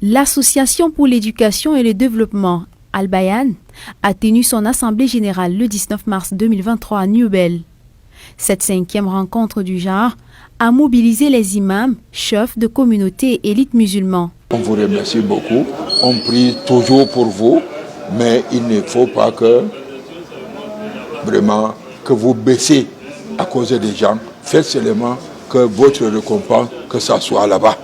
L'Association pour l'éducation et le développement Al-Bayan a tenu son assemblée générale le 19 mars 2023 à Newbel. Cette 5e rencontre du genre a mobilisé les imams, chefs de communautés et élites musulmans. On vous remercie beaucoup. On prie toujours pour vous, mais il ne faut pas que vous baissez à cause des gens. Faites seulement que votre récompense, que ça soit là-bas,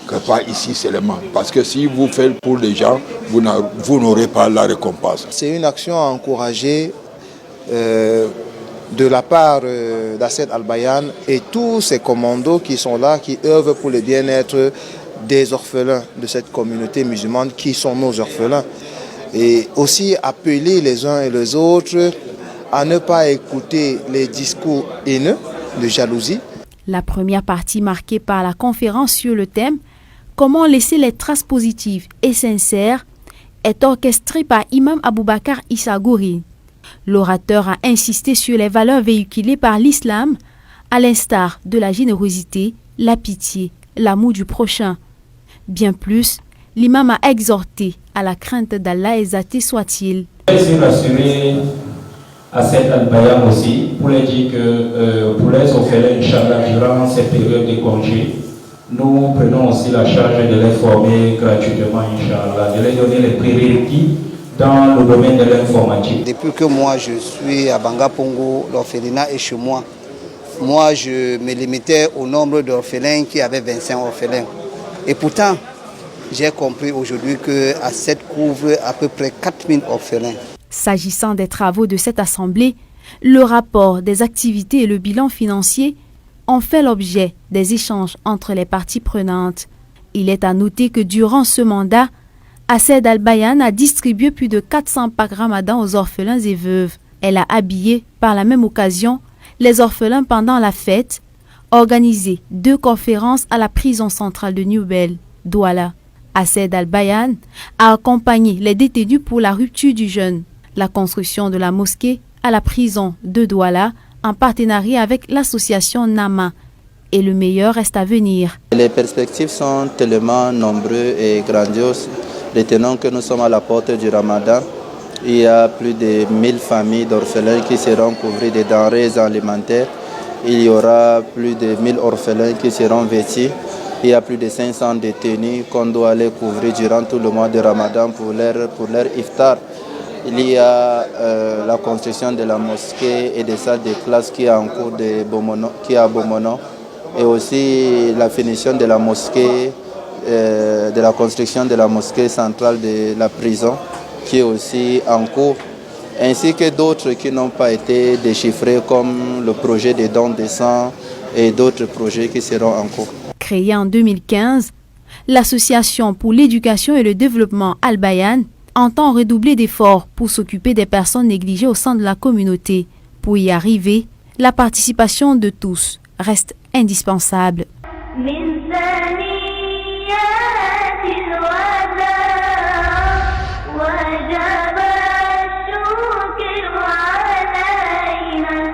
que pas ici seulement. Parce que si vous faites pour les gens, vous n'aurez pas la récompense. C'est une action à encourager de la part d'Assed Al-Bayan et tous ces commandos qui sont là, qui œuvrent pour le bien-être des orphelins de cette communauté musulmane qui sont nos orphelins. Et aussi appeler les uns et les autres à ne pas écouter les discours haineux de jalousie. La première partie marquée par la conférence sur le thème « Comment laisser les traces positives et sincères » est orchestrée par Imam Aboubakar Issa Gouri. L'orateur a insisté sur les valeurs véhiculées par l'islam, à l'instar de la générosité, la pitié, l'amour du prochain. Bien plus, l'imam a exhorté à la crainte d'Allah exalté soit-il. Je suis rassuré à Assed Al-Bayan aussi pour leur dire que pour les orphelins, Inch'Allah, durant cette période de congé, nous prenons aussi la charge de les former gratuitement, Inch'Allah, de leur donner les prérequis dans le domaine de l'informatique. Depuis que moi je suis à Bangapongo, l'orphelinat est chez moi. Moi je me limitais au nombre d'orphelins qui avaient 25 orphelins. Et pourtant, j'ai compris aujourd'hui que Assed couvre à peu près 4000 orphelins. S'agissant des travaux de cette assemblée, le rapport des activités et le bilan financier ont fait l'objet des échanges entre les parties prenantes. Il est à noter que durant ce mandat, Assed Al-Bayan a distribué plus de 400 packs Ramadan aux orphelins et veuves. Elle a habillé, par la même occasion, les orphelins pendant la fête, organisé 2 conférences à la prison centrale de Newbel, Douala. Assed Al-Bayan a accompagné les détenus pour la rupture du jeûne, la construction de la mosquée à la prison de Douala en partenariat avec l'association Nama. Et le meilleur reste à venir. Les perspectives sont tellement nombreuses et grandioses. Retenons que nous sommes à la porte du Ramadan. Il y a plus de 1000 familles d'orphelins qui seront couvertes de denrées alimentaires. Il y aura plus de 1000 orphelins qui seront vêtus. Il y a plus de 500 détenus qu'on doit aller couvrir durant tout le mois de Ramadan pour leur iftar. Il y a la construction de la mosquée et des salles de classe qui est en cours à Bomono. Et aussi la finition de la mosquée, de la construction de la mosquée centrale de la prison qui est aussi en cours. Ainsi que d'autres qui n'ont pas été déchiffrés comme le projet des dons de sang et d'autres projets qui seront en cours. Créée en 2015, l'Association pour l'éducation et le développement Al-Bayan entend redoubler d'efforts pour s'occuper des personnes négligées au sein de la communauté. Pour y arriver, la participation de tous reste indispensable. من